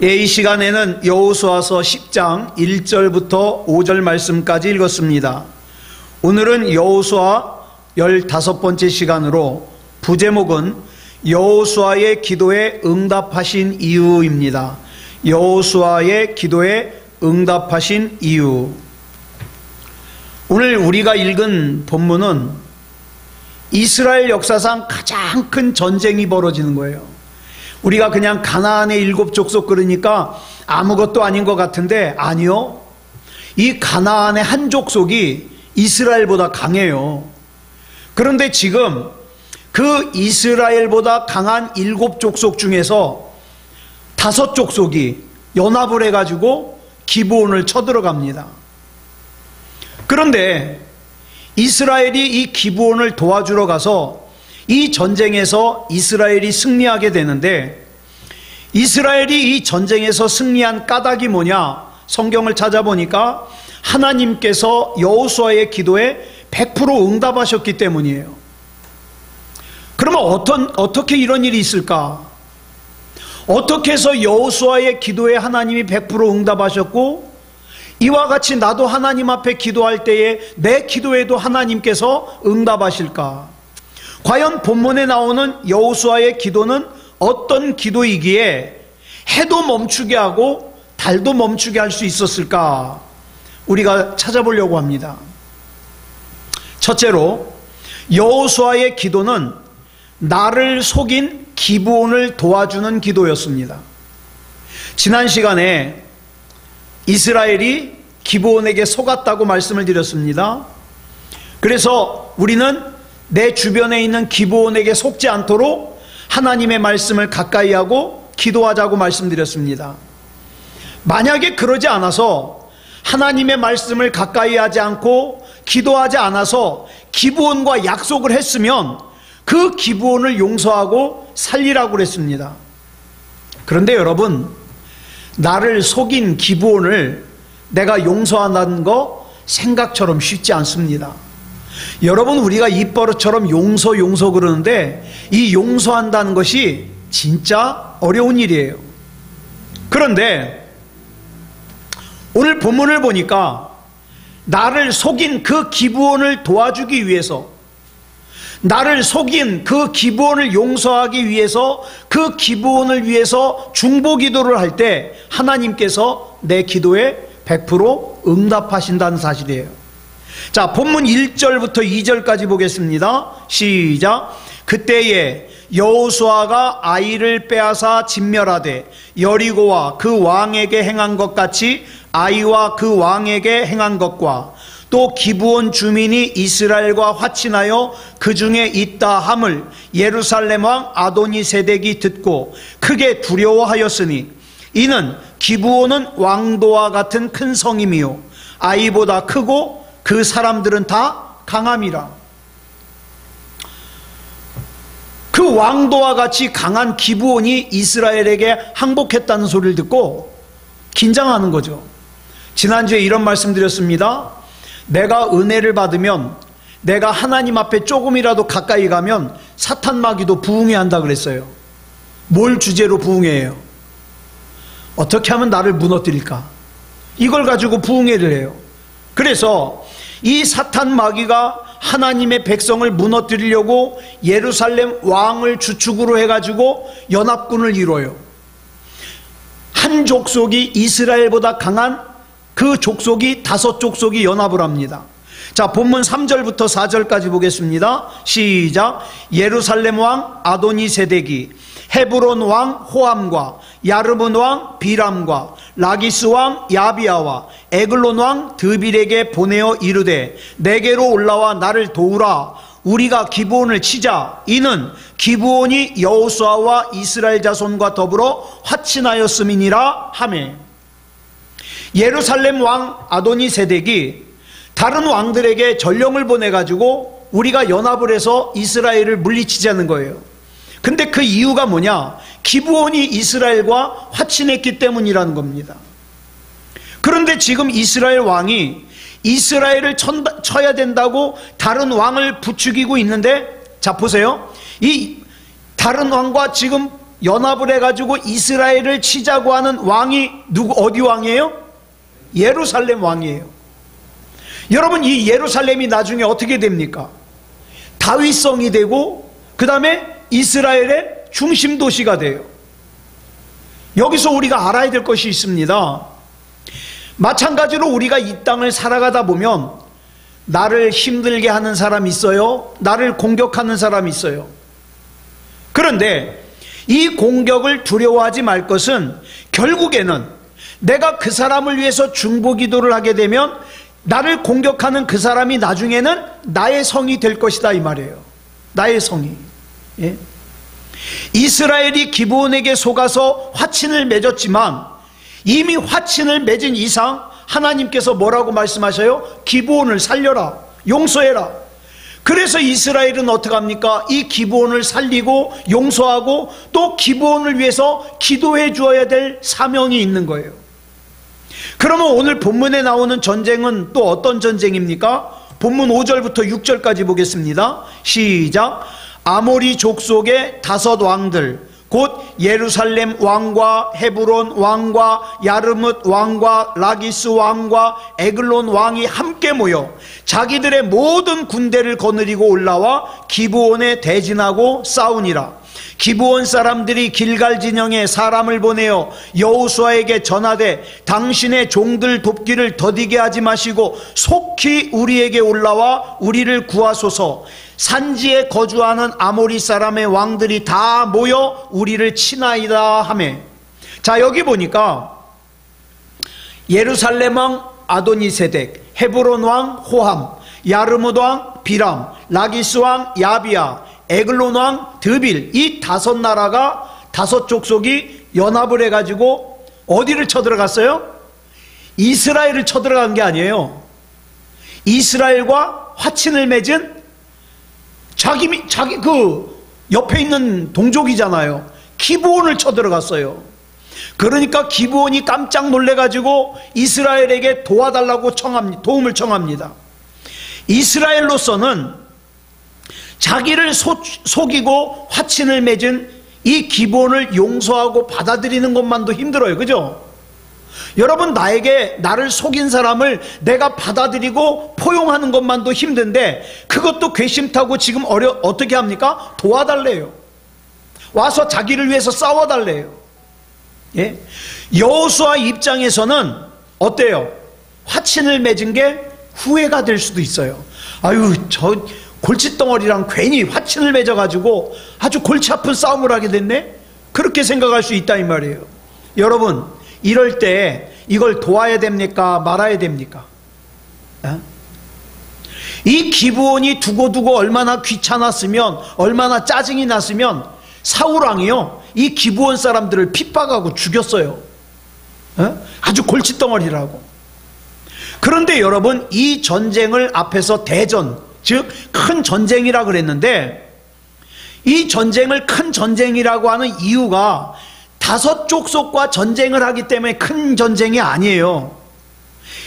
이 시간에는 여호수아서 10장 1절부터 5절 말씀까지 읽었습니다. 오늘은 여호수아 15번째 시간으로 부제목은 여호수아의 기도에 응답하신 이유입니다. 여호수아의 기도에 응답하신 이유. 오늘 우리가 읽은 본문은 이스라엘 역사상 가장 큰 전쟁이 벌어지는 거예요. 우리가 그냥 가나안의 7족속 그러니까 아무것도 아닌 것 같은데 아니요. 이 가나안의 한 족속이 이스라엘보다 강해요. 그런데 지금 그 이스라엘보다 강한 7족속 중에서 5족속이 연합을 해가지고 기브온을 쳐들어갑니다. 그런데 이스라엘이 이 기브온을 도와주러 가서 이 전쟁에서 이스라엘이 승리하게 되는데, 이스라엘이 이 전쟁에서 승리한 까닭이 뭐냐? 성경을 찾아보니까 하나님께서 여호수아의 기도에 100% 응답하셨기 때문이에요. 그러면 어떻게 이런 일이 있을까? 어떻게 해서 여호수아의 기도에 하나님이 100% 응답하셨고, 이와 같이 나도 하나님 앞에 기도할 때에 내 기도에도 하나님께서 응답하실까? 과연 본문에 나오는 여호수아의 기도는 어떤 기도이기에 해도 멈추게 하고 달도 멈추게 할 수 있었을까? 우리가 찾아보려고 합니다. 첫째로, 여호수아의 기도는 나를 속인 기브온을 도와주는 기도였습니다. 지난 시간에 이스라엘이 기브온에게 속았다고 말씀을 드렸습니다. 그래서 우리는 내 주변에 있는 기브온에게 속지 않도록 하나님의 말씀을 가까이 하고 기도하자고 말씀드렸습니다. 만약에 그러지 않아서, 하나님의 말씀을 가까이 하지 않고 기도하지 않아서 기브온과 약속을 했으면 그 기브온을 용서하고 살리라고 그랬습니다. 그런데 여러분, 나를 속인 기브온을 내가 용서한다는 거 생각처럼 쉽지 않습니다. 여러분, 우리가 입버릇처럼 용서 그러는데 이 용서한다는 것이 진짜 어려운 일이에요. 그런데 오늘 본문을 보니까 나를 속인 그 기브온을 도와주기 위해서, 나를 속인 그 기브온을 용서하기 위해서, 그 기브온을 위해서 중보기도를 할 때 하나님께서 내 기도에 100% 응답하신다는 사실이에요. 자, 본문 1절부터 2절까지 보겠습니다. 시작. 그때에 여호수아가 아이를 빼앗아 진멸하되 여리고와 그 왕에게 행한 것 같이 아이와 그 왕에게 행한 것과 또 기브온 주민이 이스라엘과 화친하여 그 중에 있다 함을 예루살렘 왕 아도니세덱이 듣고 크게 두려워하였으니, 이는 기브온은 왕도와 같은 큰 성임이요 아이보다 크고 그 사람들은 다 강함이라. 그 왕도와 같이 강한 기브온이 이스라엘에게 항복했다는 소리를 듣고 긴장하는 거죠. 지난주에 이런 말씀 드렸습니다. 내가 은혜를 받으면, 내가 하나님 앞에 조금이라도 가까이 가면 사탄 마귀도 부흥해 한다 그랬어요. 뭘 주제로 부흥해요? 어떻게 하면 나를 무너뜨릴까? 이걸 가지고 부흥회를 해요. 그래서 이 사탄 마귀가 하나님의 백성을 무너뜨리려고 예루살렘 왕을 주축으로 해가지고 연합군을 이뤄요. 한 족속이 이스라엘보다 강한 그 족속이 5족속이 연합을 합니다. 자, 본문 3절부터 4절까지 보겠습니다. 시작. 예루살렘 왕 아도니세덱이 헤브론 왕 호암과 야르문 왕 비람과 라기스 왕 야비아와 에글론 왕 드빌에게 보내어 이르되 내게로 올라와 나를 도우라. 우리가 기브온을 치자. 이는 기브온이 여호수아와 이스라엘 자손과 더불어 화친하였음이니라 하매, 예루살렘 왕 아도니세덱이 다른 왕들에게 전령을 보내가지고 우리가 연합을 해서 이스라엘을 물리치자는 거예요. 근데 그 이유가 뭐냐? 기브온이 이스라엘과 화친했기 때문이라는 겁니다. 그런데 지금 이스라엘 왕이 이스라엘을 쳐야 된다고 다른 왕을 부추기고 있는데, 자 보세요. 이 다른 왕과 지금 연합을 해가지고 이스라엘을 치자고 하는 왕이 어디 왕이에요? 예루살렘 왕이에요. 여러분, 이 예루살렘이 나중에 어떻게 됩니까? 다윗성이 되고 그 다음에 이스라엘의 중심 도시가 돼요. 여기서 우리가 알아야 될 것이 있습니다. 마찬가지로 우리가 이 땅을 살아가다 보면 나를 힘들게 하는 사람이 있어요. 나를 공격하는 사람이 있어요. 그런데 이 공격을 두려워하지 말 것은 결국에는 내가 그 사람을 위해서 중보기도를 하게 되면 나를 공격하는 그 사람이 나중에는 나의 성이 될 것이다, 이 말이에요. 나의 성이. 예? 이스라엘이 기브온에게 속아서 화친을 맺었지만 이미 화친을 맺은 이상 하나님께서 뭐라고 말씀하셔요? 기브온을 살려라, 용서해라. 그래서 이스라엘은 어떻게 합니까? 이 기브온을 살리고 용서하고 또 기브온을 위해서 기도해 주어야 될 사명이 있는 거예요. 그러면 오늘 본문에 나오는 전쟁은 또 어떤 전쟁입니까? 본문 5절부터 6절까지 보겠습니다. 시작. 아모리 족속의 5 왕들, 곧 예루살렘 왕과 헤브론 왕과 야르뭇 왕과 라기스 왕과 에글론 왕이 함께 모여 자기들의 모든 군대를 거느리고 올라와 기브온에 대진하고 싸우니라. 기브온 사람들이 길갈 진영에 사람을 보내어 여호수아에게 전하되 당신의 종들 돕기를 더디게 하지 마시고 속히 우리에게 올라와 우리를 구하소서. 산지에 거주하는 아모리 사람의 왕들이 다 모여 우리를 치나이다 하매. 자, 여기 보니까 예루살렘 왕 아도니세덱, 헤브론 왕 호함, 야르뭇 왕 비람, 라기스 왕 야비야, 에글론 왕 드빌, 이 5 나라가 5 족속이 연합을 해가지고 어디를 쳐들어갔어요? 이스라엘을 쳐들어간 게 아니에요. 이스라엘과 화친을 맺은 자기 그 옆에 있는 동족이잖아요. 기브온을 쳐들어갔어요. 그러니까 기브온이 깜짝 놀래가지고 이스라엘에게 도와달라고 도움을 청합니다. 이스라엘로서는 자기를 속이고 화친을 맺은 이 기브온을 용서하고 받아들이는 것만도 힘들어요. 그죠? 여러분, 나를 속인 사람을 내가 받아들이고 포용하는 것만도 힘든데 그것도 괘씸하고 지금 어떻게 합니까? 도와달래요. 와서 자기를 위해서 싸워달래요. 예? 여호수아 입장에서는 어때요? 화친을 맺은 게 후회가 될 수도 있어요. 아유, 저 골칫덩어리랑 괜히 화친을 맺어가지고 아주 골치 아픈 싸움을 하게 됐네? 그렇게 생각할 수 있다, 이 말이에요. 여러분, 이럴 때 이걸 도와야 됩니까? 말아야 됩니까? 이 기브온이 두고두고 얼마나 귀찮았으면, 얼마나 짜증이 났으면 사울왕이요, 이 기브온 사람들을 핍박하고 죽였어요. 아주 골칫덩어리라고. 그런데 여러분, 이 전쟁을 앞에서 대전, 즉 큰 전쟁이라 그랬는데, 이 전쟁을 큰 전쟁이라고 하는 이유가 5 족속과 전쟁을 하기 때문에 큰 전쟁이 아니에요.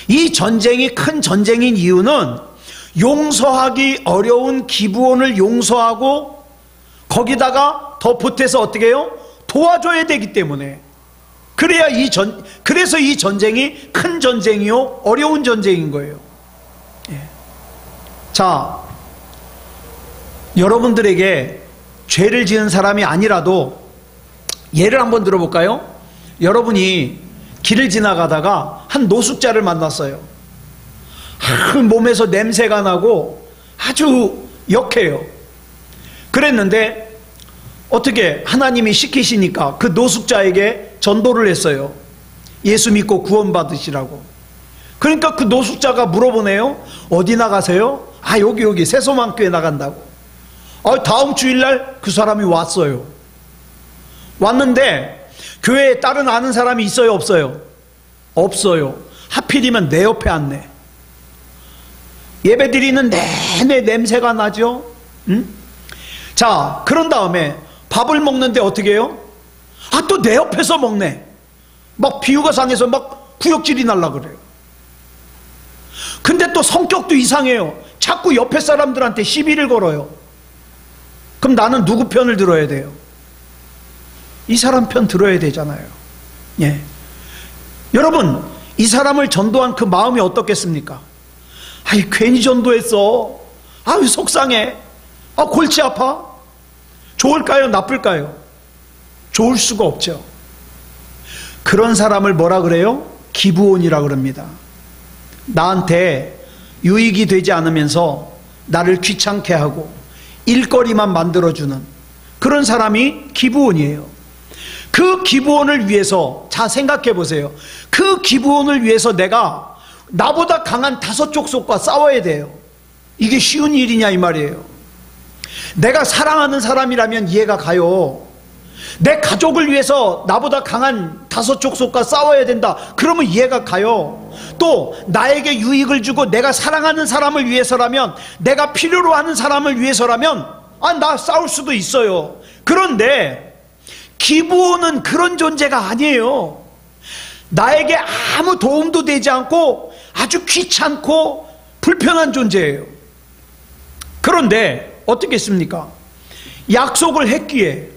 이 전쟁이 큰 전쟁인 이유는 용서하기 어려운 기브온을 용서하고 거기다가 더 보태서 어떻게 해요? 도와줘야 되기 때문에. 그래서 이 전쟁이 큰 전쟁이요, 어려운 전쟁인 거예요. 예. 자, 여러분들에게 죄를 지은 사람이 아니라도 예를 한번 들어볼까요? 여러분이 길을 지나가다가 한 노숙자를 만났어요. 몸에서 냄새가 나고 아주 역해요. 그랬는데 어떻게 하나님이 시키시니까 그 노숙자에게 전도를 했어요. 예수 믿고 구원받으시라고. 그러니까 그 노숙자가 물어보네요. 어디 나가세요? 아, 여기 세소망교회 나간다고. 다음 주일날 그 사람이 왔어요. 왔는데 교회에 다른 아는 사람이 있어요, 없어요? 없어요. 하필이면 내 옆에 앉네. 예배드리는 내내 냄새가 나죠. 응? 자, 그런 다음에 밥을 먹는데 어떻게 해요? 또 내 옆에서 먹네. 막 비유가 상해서 막 구역질이 날라 그래요. 근데 또 성격도 이상해요. 자꾸 옆에 사람들한테 시비를 걸어요. 그럼 나는 누구 편을 들어야 돼요? 이 사람 편 들어야 되잖아요. 예. 여러분, 이 사람을 전도한 그 마음이 어떻겠습니까? 아이, 괜히 전도했어. 아유, 속상해. 아, 골치 아파. 좋을까요? 나쁠까요? 좋을 수가 없죠. 그런 사람을 뭐라 그래요? 기브온이라 그럽니다. 나한테 유익이 되지 않으면서 나를 귀찮게 하고 일거리만 만들어주는 그런 사람이 기브온이에요. 그 기브온을 위해서, 자, 생각해 보세요. 그 기브온을 위해서 내가 나보다 강한 5 족속과 싸워야 돼요. 이게 쉬운 일이냐 이 말이에요. 내가 사랑하는 사람이라면 이해가 가요. 내 가족을 위해서 나보다 강한 5 족속과 싸워야 된다, 그러면 이해가 가요. 또 나에게 유익을 주고 내가 사랑하는 사람을 위해서라면, 내가 필요로 하는 사람을 위해서라면 나 싸울 수도 있어요. 그런데 기브온은 그런 존재가 아니에요. 나에게 아무 도움도 되지 않고 아주 귀찮고 불편한 존재예요. 그런데 어떻게 했습니까? 약속을 했기에,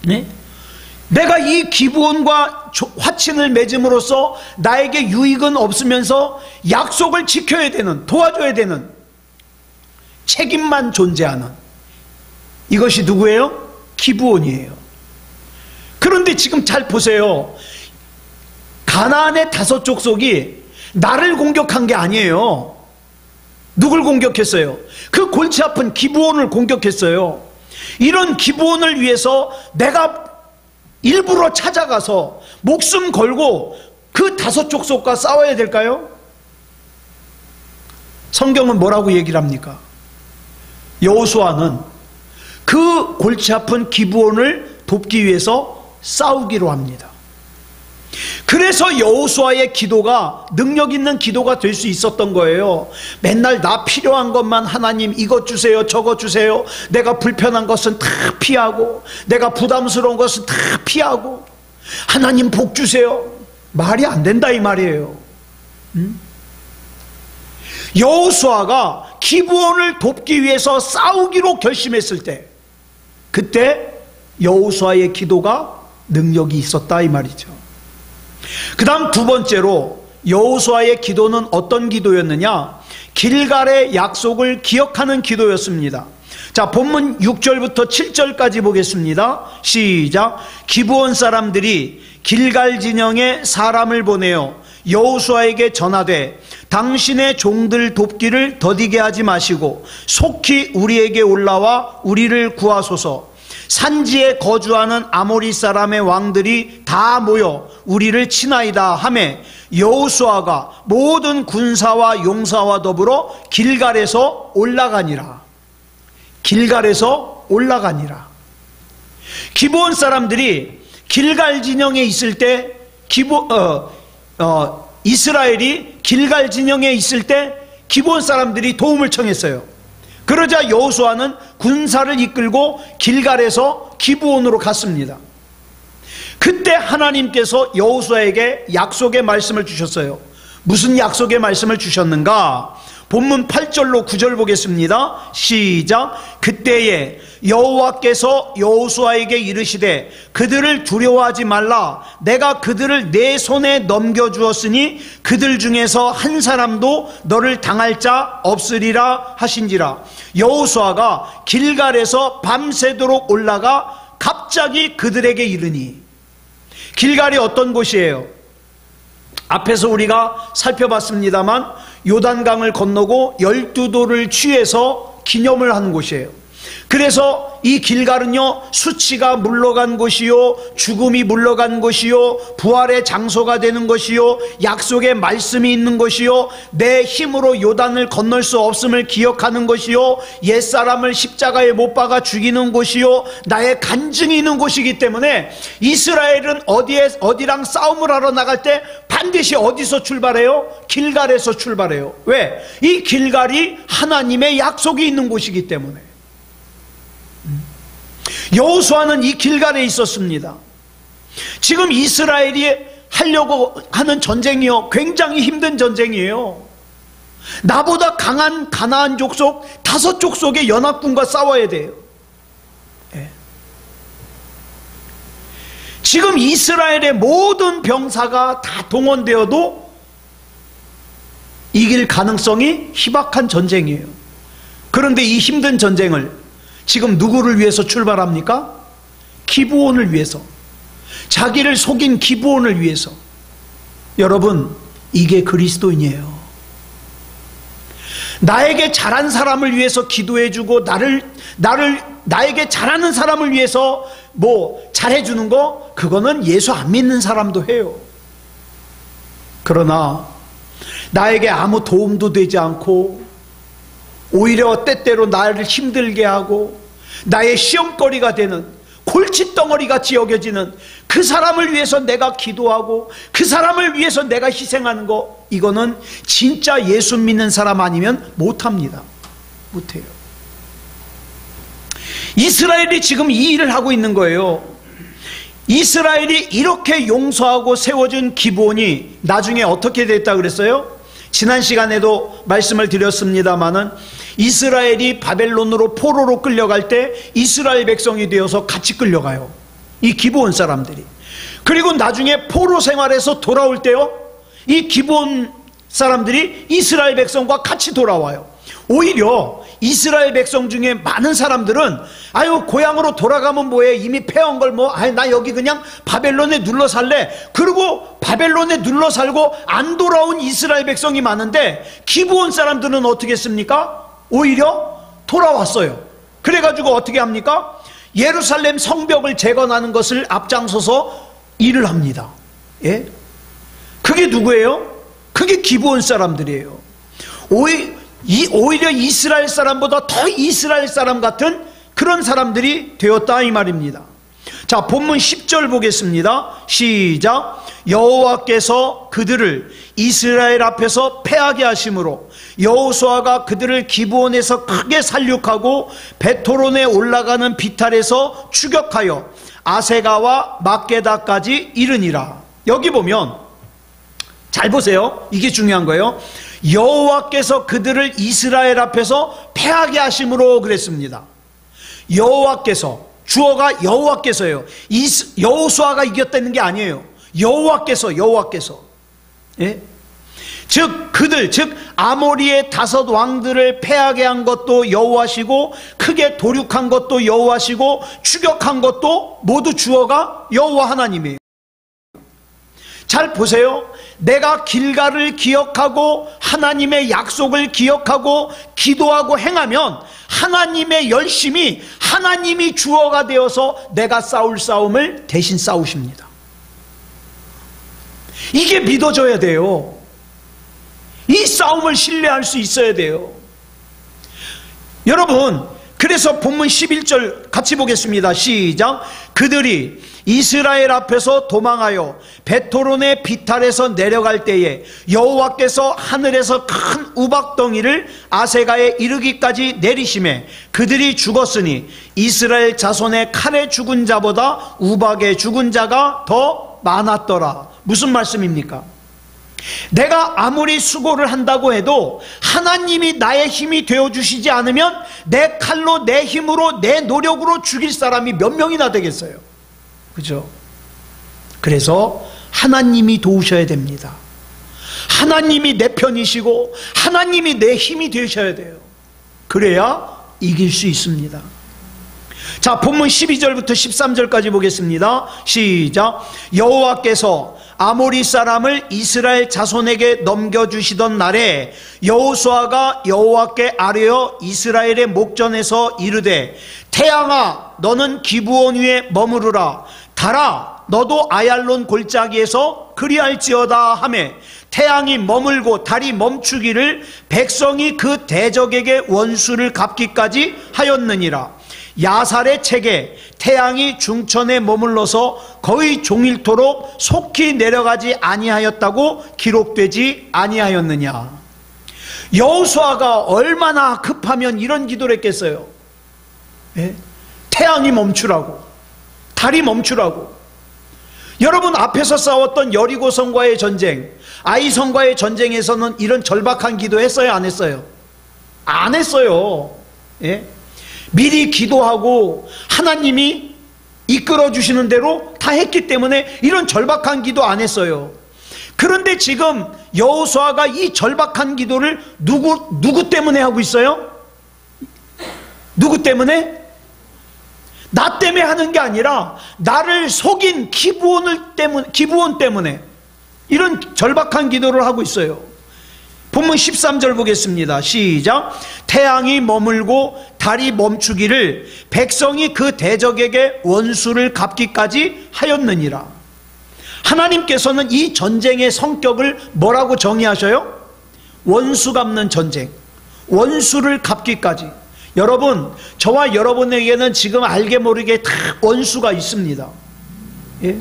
네? 내가 이 기브온과 화친을 맺음으로써 나에게 유익은 없으면서 약속을 지켜야 되는, 도와줘야 되는 책임만 존재하는, 이것이 누구예요? 기브온이에요. 그런데 지금 잘 보세요. 가나안의 5 족속이 나를 공격한 게 아니에요. 누굴 공격했어요? 그 골치 아픈 기브온을 공격했어요. 이런 기브온을 위해서 내가 일부러 찾아가서 목숨 걸고 그 5 족속과 싸워야 될까요? 성경은 뭐라고 얘기를 합니까? 여호수아는 그 골치 아픈 기브온을 돕기 위해서 싸우기로 합니다. 그래서 여호수아의 기도가 능력 있는 기도가 될 수 있었던 거예요. 맨날 나 필요한 것만, 하나님 이것 주세요, 저것 주세요. 내가 불편한 것은 다 피하고, 내가 부담스러운 것은 다 피하고, 하나님 복 주세요. 말이 안 된다 이 말이에요. 여호수아가 기브온을 돕기 위해서 싸우기로 결심했을 때, 그때 여호수아의 기도가 능력이 있었다 이 말이죠. 그 다음 2번째로 여호수아의 기도는 어떤 기도였느냐? 길갈의 약속을 기억하는 기도였습니다. 자, 본문 6절부터 7절까지 보겠습니다. 시작. 기브온 사람들이 길갈 진영에 사람을 보내어 여호수아에게 전하되, 당신의 종들 돕기를 더디게 하지 마시고 속히 우리에게 올라와 우리를 구하소서. 산지에 거주하는 아모리 사람의 왕들이 다 모여 우리를 치나이다 하매, 여호수아가 모든 군사와 용사와 더불어 길갈에서 올라가니라. 길갈에서 올라가니라. 기브온 사람들이 길갈 진영에 있을 때, 이스라엘이 길갈 진영에 있을 때 기브온 사람들이 도움을 청했어요. 그러자 여호수아는 군사를 이끌고 길갈에서 기브온으로 갔습니다. 그때 하나님께서 여호수아에게 약속의 말씀을 주셨어요. 무슨 약속의 말씀을 주셨는가? 본문 8절로 9절 보겠습니다. 시작. 그때에 여호와께서 여호수아에게 이르시되, 그들을 두려워하지 말라. 내가 그들을 내 손에 넘겨주었으니 그들 중에서 한 사람도 너를 당할 자 없으리라 하신지라. 여호수아가 길갈에서 밤새도록 올라가 갑자기 그들에게 이르니. 길갈이 어떤 곳이에요? 앞에서 우리가 살펴봤습니다만 요단강을 건너고 12도를 취해서 기념을 하는 곳이에요. 그래서 이 길갈은요, 수치가 물러간 곳이요, 죽음이 물러간 곳이요, 부활의 장소가 되는 곳이요, 약속의 말씀이 있는 곳이요, 내 힘으로 요단을 건널 수 없음을 기억하는 곳이요, 옛사람을 십자가에 못 박아 죽이는 곳이요, 나의 간증이 있는 곳이기 때문에 이스라엘은 어디랑 싸움을 하러 나갈 때 반드시 어디서 출발해요? 길갈에서 출발해요. 왜? 이 길갈이 하나님의 약속이 있는 곳이기 때문에. 여호수아는 이 길갈에 있었습니다. 지금 이스라엘이 하려고 하는 전쟁이요, 굉장히 힘든 전쟁이에요. 나보다 강한 가나안 족속 5 족속의 연합군과 싸워야 돼요. 지금 이스라엘의 모든 병사가 다 동원되어도 이길 가능성이 희박한 전쟁이에요. 그런데 이 힘든 전쟁을 지금 누구를 위해서 출발합니까? 기브온을 위해서, 자기를 속인 기브온을 위해서. 여러분, 이게 그리스도인이에요. 나에게 잘한 사람을 위해서 기도해주고 나에게 잘하는 사람을 위해서 잘해주는 거, 그거는 예수 안 믿는 사람도 해요. 그러나 나에게 아무 도움도 되지 않고 오히려 때때로 나를 힘들게 하고 나의 시험거리가 되는 골칫덩어리같이 여겨지는 그 사람을 위해서 내가 기도하고 그 사람을 위해서 내가 희생하는 거, 이거는 진짜 예수 믿는 사람 아니면 못합니다. 못해요. 이스라엘이 지금 이 일을 하고 있는 거예요. 이스라엘이 이렇게 용서하고 세워준 기브온이 나중에 어떻게 됐다 그랬어요? 지난 시간에도 말씀을 드렸습니다마는 이스라엘이 바벨론으로 포로로 끌려갈 때 이스라엘 백성이 되어서 같이 끌려가요. 이 기브온 사람들이. 그리고 나중에 포로 생활에서 돌아올 때요, 이 기브온 사람들이 이스라엘 백성과 같이 돌아와요. 오히려 이스라엘 백성 중에 많은 사람들은 아유, 고향으로 돌아가면 뭐해, 이미 패한 걸 나 여기 그냥 바벨론에 눌러 살래. 그리고 바벨론에 눌러 살고 안 돌아온 이스라엘 백성이 많은데, 기브온 사람들은 어떻게 했습니까? 오히려 돌아왔어요. 그래가지고 어떻게 합니까? 예루살렘 성벽을 재건하는 것을 앞장서서 일을 합니다. 예? 그게 누구예요? 그게 기브온 사람들이에요. 오히려 이스라엘 사람보다 더 이스라엘 사람 같은 그런 사람들이 되었다, 이 말입니다. 자, 본문 10절 보겠습니다. 시작. 여호와께서 그들을 이스라엘 앞에서 패하게 하심으로 여호수아가 그들을 기브온에서 크게 살육하고 베토론에 올라가는 비탈에서 추격하여 아세가와 막게다까지 이르니라. 여기 보면 잘 보세요. 이게 중요한 거예요. 여호와께서 그들을 이스라엘 앞에서 패하게 하심으로 그랬습니다. 여호와께서, 주어가 여호와께서예요. 여호수아가 이겼다는 게 아니에요. 여호와께서. 예? 즉 아모리의 5 왕들을 패하게 한 것도 여호와시고, 크게 도륙한 것도 여호와시고, 추격한 것도 모두 주어가 여호와 하나님이에요. 잘 보세요. 내가 길가를 기억하고 하나님의 약속을 기억하고 기도하고 행하면 하나님의 열심이, 하나님이 주어가 되어서 내가 싸울 싸움을 대신 싸우십니다. 이게 믿어져야 돼요. 이 싸움을 신뢰할 수 있어야 돼요. 여러분, 그래서 본문 11절 같이 보겠습니다. 시작. 그들이 이스라엘 앞에서 도망하여 베토론의 비탈에서 내려갈 때에 여호와께서 하늘에서 큰 우박덩이를 아세가에 이르기까지 내리심에 그들이 죽었으니 이스라엘 자손의 칼에 죽은 자보다 우박에 죽은 자가 더 많았더라. 무슨 말씀입니까? 내가 아무리 수고를 한다고 해도 하나님이 나의 힘이 되어주시지 않으면 내 칼로, 내 힘으로, 내 노력으로 죽일 사람이 몇 명이나 되겠어요? 그죠? 그래서 하나님이 도우셔야 됩니다. 하나님이 내 편이시고 하나님이 내 힘이 되셔야 돼요. 그래야 이길 수 있습니다. 자, 본문 12절부터 13절까지 보겠습니다. 시작. 여호와께서 아모리 사람을 이스라엘 자손에게 넘겨주시던 날에 여호수아가 여호와께 아뢰어 이스라엘의 목전에서 이르되 태양아 너는 기브온 위에 머무르라. 달아 너도 아얄론 골짜기에서 그리할지어다 하매 태양이 머물고 달이 멈추기를 백성이 그 대적에게 원수를 갚기까지 하였느니라. 야살의 책에 태양이 중천에 머물러서 거의 종일토록 속히 내려가지 아니하였다고 기록되지 아니하였느냐. 여호수아가 얼마나 급하면 이런 기도를 했겠어요? 예? 태양이 멈추라고, 달이 멈추라고. 여러분, 앞에서 싸웠던 여리고성과의 전쟁, 아이성과의 전쟁에서는 이런 절박한 기도 했어요, 안 했어요? 안 했어요. 예? 미리 기도하고 하나님이 이끌어 주시는 대로 다 했기 때문에 이런 절박한 기도 안 했어요. 그런데 지금 여호수아가 이 절박한 기도를 누구 때문에 하고 있어요? 누구 때문에? 나 때문에 하는 게 아니라 나를 속인 기브온 때문에 이런 절박한 기도를 하고 있어요. 본문 13절 보겠습니다. 시작. 태양이 머물고 달이 멈추기를 백성이 그 대적에게 원수를 갚기까지 하였느니라. 하나님께서는 이 전쟁의 성격을 뭐라고 정의하셔요? 원수 갚는 전쟁, 원수를 갚기까지. 여러분, 저와 여러분에게는 지금 알게 모르게 다 원수가 있습니다. 예?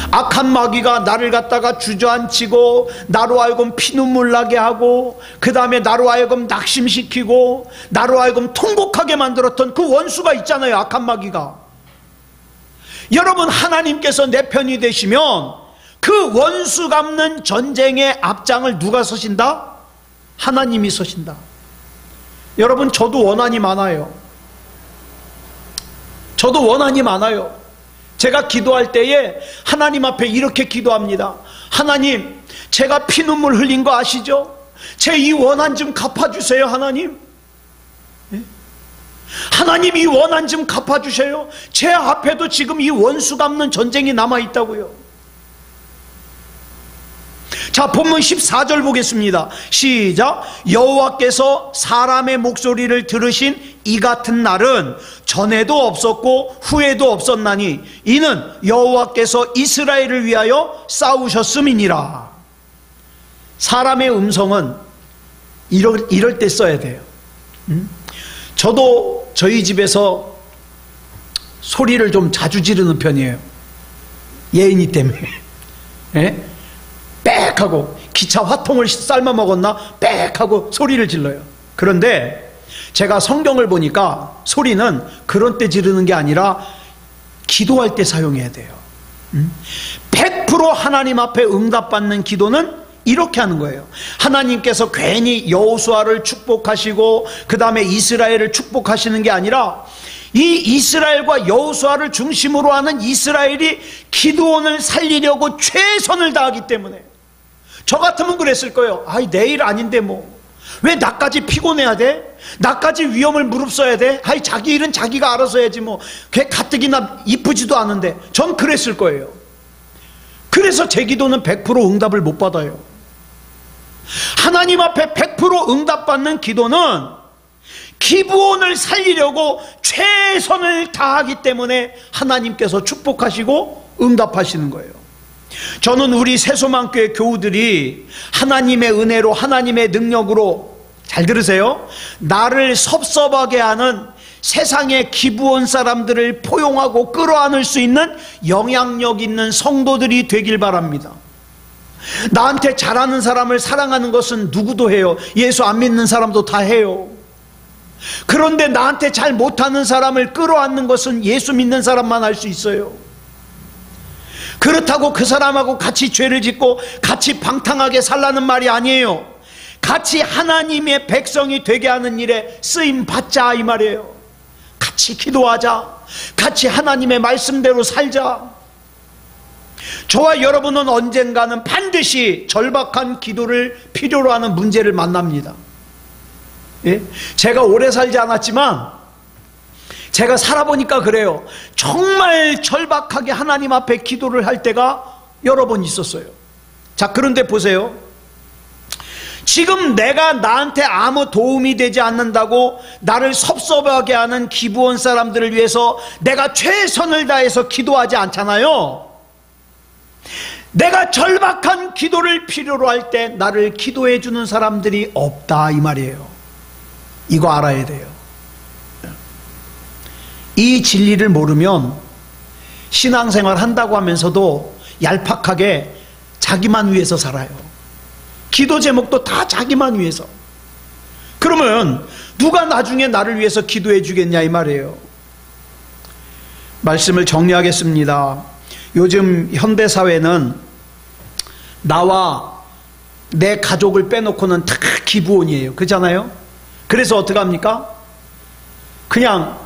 악한 마귀가 나를 갖다가 주저앉히고 나로 하여금 피눈물 나게 하고 그 다음에 나로 하여금 낙심시키고 나로 하여금 통곡하게 만들었던 그 원수가 있잖아요. 악한 마귀가. 여러분, 하나님께서 내 편이 되시면 그 원수 갚는 전쟁의 앞장을 누가 서신다? 하나님이 서신다. 여러분, 저도 원한이 많아요. 저도 원한이 많아요. 제가 기도할 때에 하나님 앞에 이렇게 기도합니다. 하나님, 제가 피눈물 흘린 거 아시죠? 제 이 원한 좀 갚아주세요. 하나님, 하나님 이 원한 좀 갚아주세요. 제 앞에도 지금 이 원수 갚는 전쟁이 남아있다고요. 자, 본문 14절 보겠습니다. 시작. 여호와께서 사람의 목소리를 들으신 이 같은 날은 전에도 없었고 후에도 없었나니 이는 여호와께서 이스라엘을 위하여 싸우셨음이니라. 사람의 음성은 이럴 때 써야 돼요. 저도 저희 집에서 소리를 좀 자주 지르는 편이에요. 예인이 때문에. 예? 빽 하고, 기차 화통을 삶아 먹었나 빽 하고 소리를 질러요. 그런데 제가 성경을 보니까 소리는 그런 때 지르는 게 아니라 기도할 때 사용해야 돼요. 100% 하나님 앞에 응답받는 기도는 이렇게 하는 거예요. 하나님께서 괜히 여호수아를 축복하시고 그 다음에 이스라엘을 축복하시는 게 아니라 이 이스라엘과 여호수아를 중심으로 하는 이스라엘이 기드온을 살리려고 최선을 다하기 때문에. 저 같으면 그랬을 거예요. 아이, 내일 아닌데 뭐 왜 나까지 피곤해야 돼? 나까지 위험을 무릅써야 돼? 아이, 자기 일은 자기가 알아서 해야지 뭐. 걔 가뜩이나 이쁘지도 않은데. 전 그랬을 거예요. 그래서 제 기도는 100% 응답을 못 받아요. 하나님 앞에 100% 응답받는 기도는 기브온을 살리려고 최선을 다하기 때문에 하나님께서 축복하시고 응답하시는 거예요. 저는 우리 새소망교회 교우들이 하나님의 은혜로, 하나님의 능력으로, 잘 들으세요, 나를 섭섭하게 하는 세상의 기브온 사람들을 포용하고 끌어안을 수 있는 영향력 있는 성도들이 되길 바랍니다. 나한테 잘하는 사람을 사랑하는 것은 누구도 해요. 예수 안 믿는 사람도 다 해요. 그런데 나한테 잘 못하는 사람을 끌어안는 것은 예수 믿는 사람만 할 수 있어요. 그렇다고 그 사람하고 같이 죄를 짓고 같이 방탕하게 살라는 말이 아니에요. 같이 하나님의 백성이 되게 하는 일에 쓰임 받자, 이 말이에요. 같이 기도하자. 같이 하나님의 말씀대로 살자. 저와 여러분은 언젠가는 반드시 절박한 기도를 필요로 하는 문제를 만납니다. 예? 제가 오래 살지 않았지만 제가 살아보니까 그래요. 정말 절박하게 하나님 앞에 기도를 할 때가 여러 번 있었어요. 자, 그런데 보세요. 지금 내가 나한테 아무 도움이 되지 않는다고 나를 섭섭하게 하는 기브온 사람들을 위해서 내가 최선을 다해서 기도하지 않잖아요. 내가 절박한 기도를 필요로 할 때 나를 기도해 주는 사람들이 없다, 이 말이에요. 이거 알아야 돼요. 이 진리를 모르면 신앙생활 한다고 하면서도 얄팍하게 자기만 위해서 살아요. 기도 제목도 다 자기만 위해서. 그러면 누가 나중에 나를 위해서 기도해 주겠냐, 이 말이에요. 말씀을 정리하겠습니다. 요즘 현대사회는 나와 내 가족을 빼놓고는 다 기브온이에요. 그렇잖아요? 그래서 어떡합니까? 그냥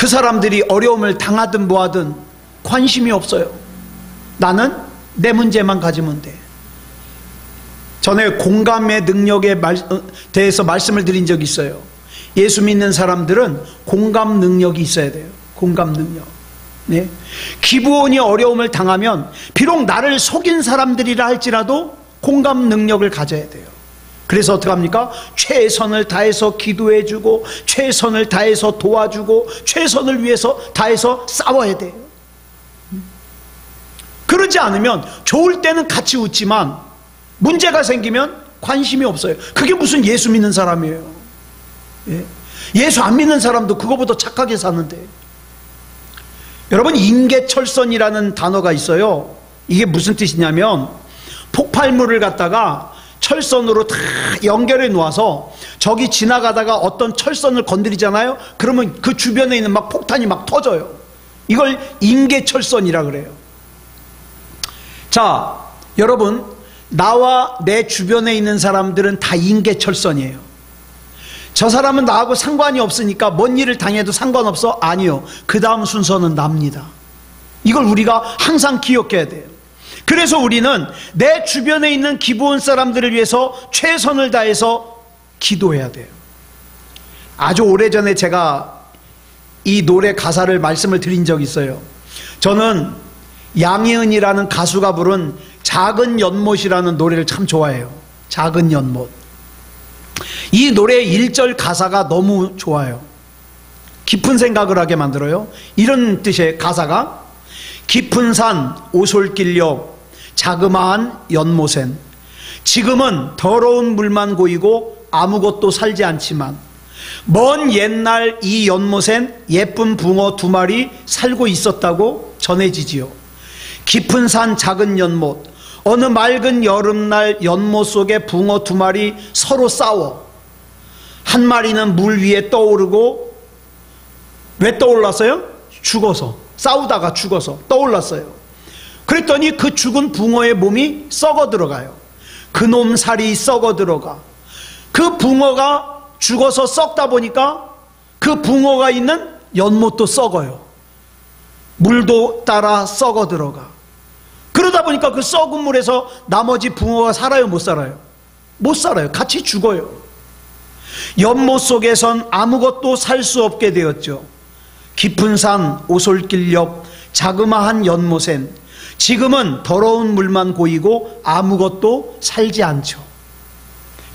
그 사람들이 어려움을 당하든 뭐하든 관심이 없어요. 나는 내 문제만 가지면 돼. 전에 공감의 능력에 대해서 말씀을 드린 적이 있어요. 예수 믿는 사람들은 공감 능력이 있어야 돼요. 공감 능력. 네. 기브온이 어려움을 당하면 비록 나를 속인 사람들이라 할지라도 공감 능력을 가져야 돼요. 그래서 어떻게 합니까? 최선을 다해서 기도해주고 최선을 다해서 도와주고 최선을 위해서 다해서 싸워야 돼요. 그러지 않으면 좋을 때는 같이 웃지만 문제가 생기면 관심이 없어요. 그게 무슨 예수 믿는 사람이에요. 예? 예수 안 믿는 사람도 그거보다 착하게 사는데. 여러분, 인계철선이라는 단어가 있어요. 이게 무슨 뜻이냐면 폭발물을 갖다가 철선으로 다 연결해 놓아서 저기 지나가다가 어떤 철선을 건드리잖아요. 그러면 그 주변에 있는 막 폭탄이 막 터져요. 이걸 인계철선이라 그래요. 자, 여러분, 나와 내 주변에 있는 사람들은 다 인계철선이에요. 저 사람은 나하고 상관이 없으니까 뭔 일을 당해도 상관없어? 아니요. 그 다음 순서는 납니다. 이걸 우리가 항상 기억해야 돼요. 그래서 우리는 내 주변에 있는 기브온 사람들을 위해서 최선을 다해서 기도해야 돼요. 아주 오래전에 제가 이 노래 가사를 말씀을 드린 적이 있어요. 저는 양혜은이라는 가수가 부른 작은 연못이라는 노래를 참 좋아해요. 작은 연못. 이 노래의 1절 가사가 너무 좋아요. 깊은 생각을 하게 만들어요. 이런 뜻의 가사가 깊은 산 오솔길역 자그마한 연못엔 지금은 더러운 물만 고이고 아무것도 살지 않지만 먼 옛날 이 연못엔 예쁜 붕어 2마리 살고 있었다고 전해지지요. 깊은 산 작은 연못, 어느 맑은 여름날 연못 속에 붕어 2마리 서로 싸워. 한 마리는 물 위에 떠오르고, 왜 떠올랐어요? 죽어서. 싸우다가 죽어서 떠올랐어요. 그랬더니 그 죽은 붕어의 몸이 썩어 들어가요. 그놈 살이 썩어 들어가. 그 붕어가 죽어서 썩다 보니까 그 붕어가 있는 연못도 썩어요. 물도 따라 썩어 들어가. 그러다 보니까 그 썩은 물에서 나머지 붕어가 살아요, 못 살아요? 못 살아요. 같이 죽어요. 연못 속에선 아무것도 살 수 없게 되었죠. 깊은 산 오솔길역 자그마한 연못엔 지금은 더러운 물만 고이고 아무것도 살지 않죠.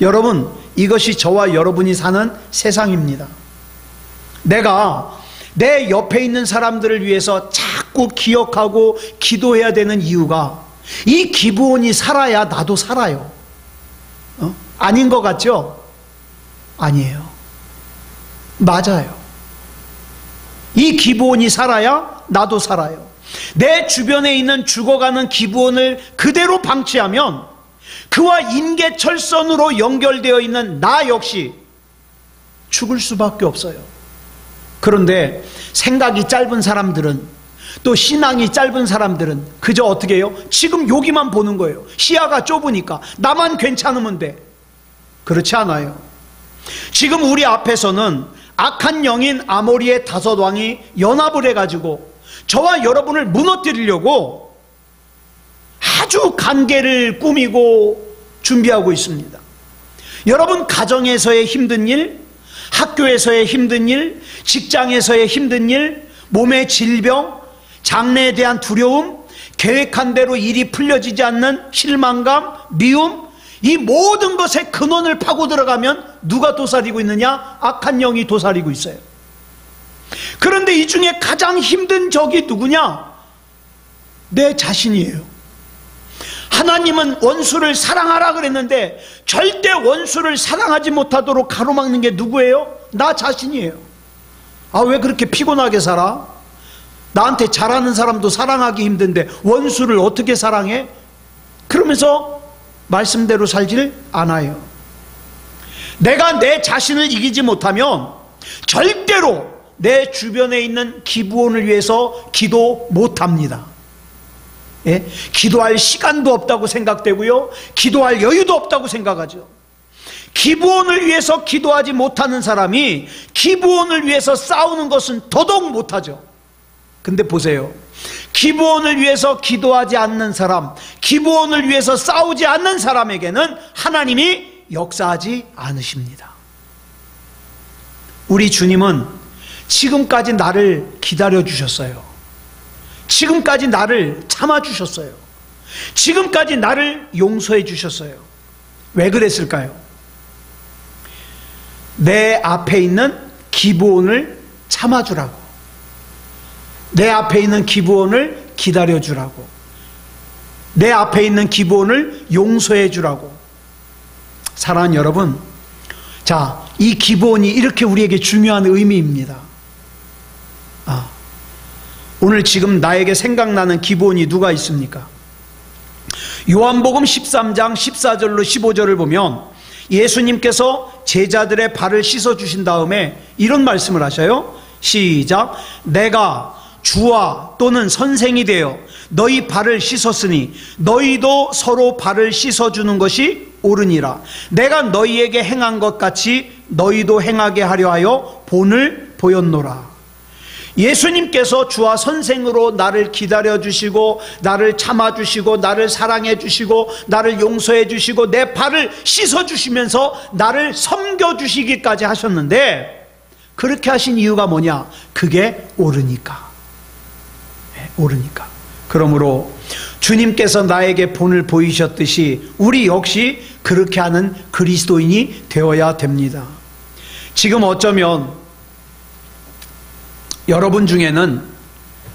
여러분, 이것이 저와 여러분이 사는 세상입니다. 내가 내 옆에 있는 사람들을 위해서 자꾸 기억하고 기도해야 되는 이유가 이 기브온이 살아야 나도 살아요. 아닌 것 같죠? 아니에요. 맞아요. 이 기브온이 살아야 나도 살아요. 내 주변에 있는 죽어가는 기브온을 그대로 방치하면 그와 인계철선으로 연결되어 있는 나 역시 죽을 수밖에 없어요. 그런데 생각이 짧은 사람들은, 또 신앙이 짧은 사람들은 그저 어떻게 해요? 지금 여기만 보는 거예요. 시야가 좁으니까 나만 괜찮으면 돼. 그렇지 않아요. 지금 우리 앞에서는 악한 영인 아모리의 5왕이 연합을 해가지고 저와 여러분을 무너뜨리려고 아주 간계를 꾸미고 준비하고 있습니다. 여러분 가정에서의 힘든 일, 학교에서의 힘든 일, 직장에서의 힘든 일, 몸의 질병, 장래에 대한 두려움, 계획한 대로 일이 풀려지지 않는 실망감, 미움, 이 모든 것의 근원을 파고 들어가면 누가 도사리고 있느냐? 악한 영이 도사리고 있어요. 그런데 이 중에 가장 힘든 적이 누구냐? 내 자신이에요. 하나님은 원수를 사랑하라 그랬는데 절대 원수를 사랑하지 못하도록 가로막는 게 누구예요? 나 자신이에요. 아, 왜 그렇게 피곤하게 살아? 나한테 잘하는 사람도 사랑하기 힘든데 원수를 어떻게 사랑해? 그러면서 말씀대로 살질 않아요. 내가 내 자신을 이기지 못하면 절대로 내 주변에 있는 기브온을 위해서 기도 못합니다. 예? 기도할 시간도 없다고 생각되고요, 기도할 여유도 없다고 생각하죠. 기브온을 위해서 기도하지 못하는 사람이 기브온을 위해서 싸우는 것은 더더욱 못하죠. 근데 보세요. 기브온을 위해서 기도하지 않는 사람, 기브온을 위해서 싸우지 않는 사람에게는 하나님이 역사하지 않으십니다. 우리 주님은 지금까지 나를 기다려 주셨어요. 지금까지 나를 참아 주셨어요. 지금까지 나를 용서해 주셨어요. 왜 그랬을까요? 내 앞에 있는 기브온을 참아주라고, 내 앞에 있는 기브온을 기다려주라고, 내 앞에 있는 기브온을 용서해주라고. 사랑하는 여러분, 자, 이 기브온이 이렇게 우리에게 중요한 의미입니다. 오늘 지금 나에게 생각나는 기브온이 누가 있습니까? 요한복음 13장 14절로 15절을 보면 예수님께서 제자들의 발을 씻어주신 다음에 이런 말씀을 하셔요. 시작. 내가 주와 또는 선생이 되어 너희 발을 씻었으니 너희도 서로 발을 씻어주는 것이 옳으니라. 내가 너희에게 행한 것 같이 너희도 행하게 하려 하여 본을 보였노라. 예수님께서 주와 선생으로 나를 기다려주시고 나를 참아주시고 나를 사랑해주시고 나를 용서해주시고 내 발을 씻어주시면서 나를 섬겨주시기까지 하셨는데, 그렇게 하신 이유가 뭐냐? 그게 옳으니까. 옳으니까. 그러므로 주님께서 나에게 본을 보이셨듯이 우리 역시 그렇게 하는 그리스도인이 되어야 됩니다. 지금 어쩌면 여러분 중에는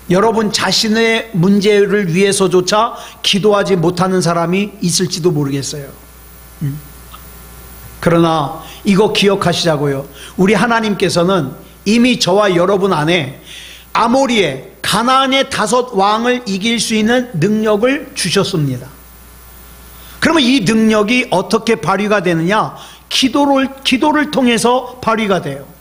여러분 자신의 문제를 위해서조차 기도하지 못하는 사람이 있을지도 모르겠어요. 그러나 이거 기억하시자고요. 우리 하나님께서는 이미 저와 여러분 안에 아모리의 가나안의 5 왕을 이길 수 있는 능력을 주셨습니다. 그러면 이 능력이 어떻게 발휘가 되느냐? 기도를 통해서 발휘가 돼요.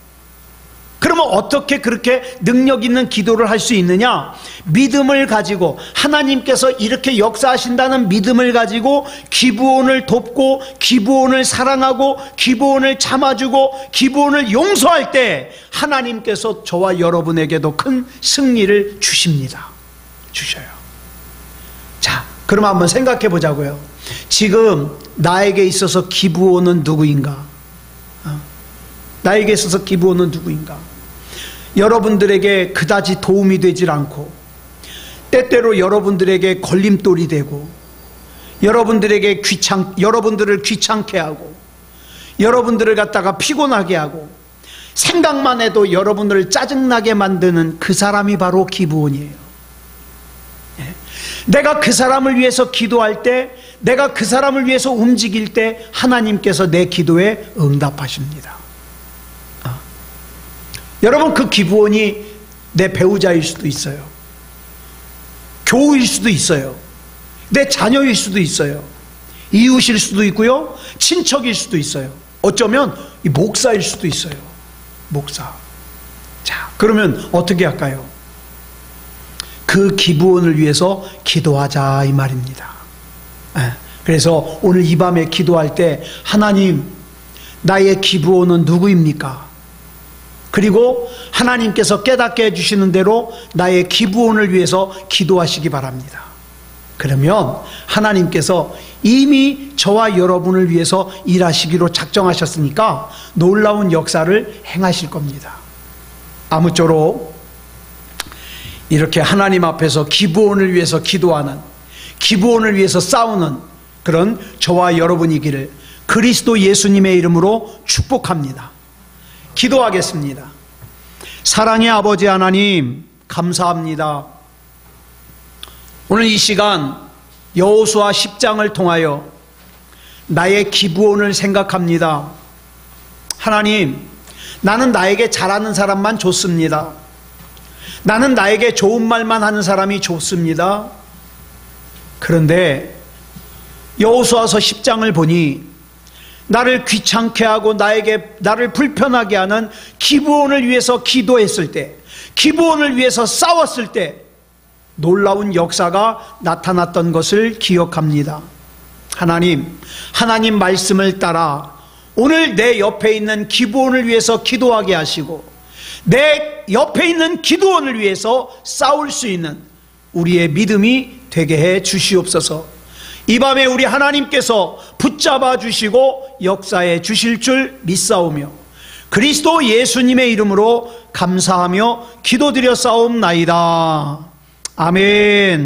그러면 어떻게 그렇게 능력 있는 기도를 할 수 있느냐? 믿음을 가지고, 하나님께서 이렇게 역사하신다는 믿음을 가지고 기브온을 돕고 기브온을 사랑하고 기브온을 참아주고 기브온을 용서할 때 하나님께서 저와 여러분에게도 큰 승리를 주십니다. 주셔요. 자, 그럼 한번 생각해 보자고요. 지금 나에게 있어서 기브온은 누구인가? 나에게 있어서 기브온은 누구인가? 여러분들에게 그다지 도움이 되질 않고, 때때로 여러분들에게 걸림돌이 되고, 여러분들을 귀찮게 하고, 여러분들을 갖다가 피곤하게 하고, 생각만 해도 여러분들을 짜증나게 만드는 그 사람이 바로 기브온이에요. 내가 그 사람을 위해서 기도할 때, 내가 그 사람을 위해서 움직일 때 하나님께서 내 기도에 응답하십니다. 여러분, 그 기브온이 내 배우자일 수도 있어요. 교우일 수도 있어요. 내 자녀일 수도 있어요. 이웃일 수도 있고요. 친척일 수도 있어요. 어쩌면 이 목사일 수도 있어요. 목사. 자, 그러면 어떻게 할까요? 그 기브온을 위해서 기도하자 이 말입니다. 그래서 오늘 이 밤에 기도할 때 하나님, 나의 기브온은 누구입니까? 그리고 하나님께서 깨닫게 해주시는 대로 나의 기브온을 위해서 기도하시기 바랍니다. 그러면 하나님께서 이미 저와 여러분을 위해서 일하시기로 작정하셨으니까 놀라운 역사를 행하실 겁니다. 아무쪼록 이렇게 하나님 앞에서 기브온을 위해서 기도하는, 기브온을 위해서 싸우는 그런 저와 여러분이기를 그리스도 예수님의 이름으로 축복합니다. 기도하겠습니다. 사랑의 아버지 하나님, 감사합니다. 오늘 이 시간 여호수아 10장을 통하여 나의 기브온을 생각합니다. 하나님, 나는 나에게 잘하는 사람만 좋습니다. 나는 나에게 좋은 말만 하는 사람이 좋습니다. 그런데 여호수아서 10장을 보니 나를 귀찮게 하고 나를 불편하게 하는 기브온을 위해서 기도했을 때, 기브온을 위해서 싸웠을 때 놀라운 역사가 나타났던 것을 기억합니다. 하나님 말씀을 따라 오늘 내 옆에 있는 기브온을 위해서 기도하게 하시고 내 옆에 있는 기드온을 위해서 싸울 수 있는 우리의 믿음이 되게 해 주시옵소서. 이 밤에 우리 하나님께서 붙잡아 주시고 역사해 주실 줄 믿사오며 그리스도 예수님의 이름으로 감사하며 기도드려 싸움나이다. 아멘.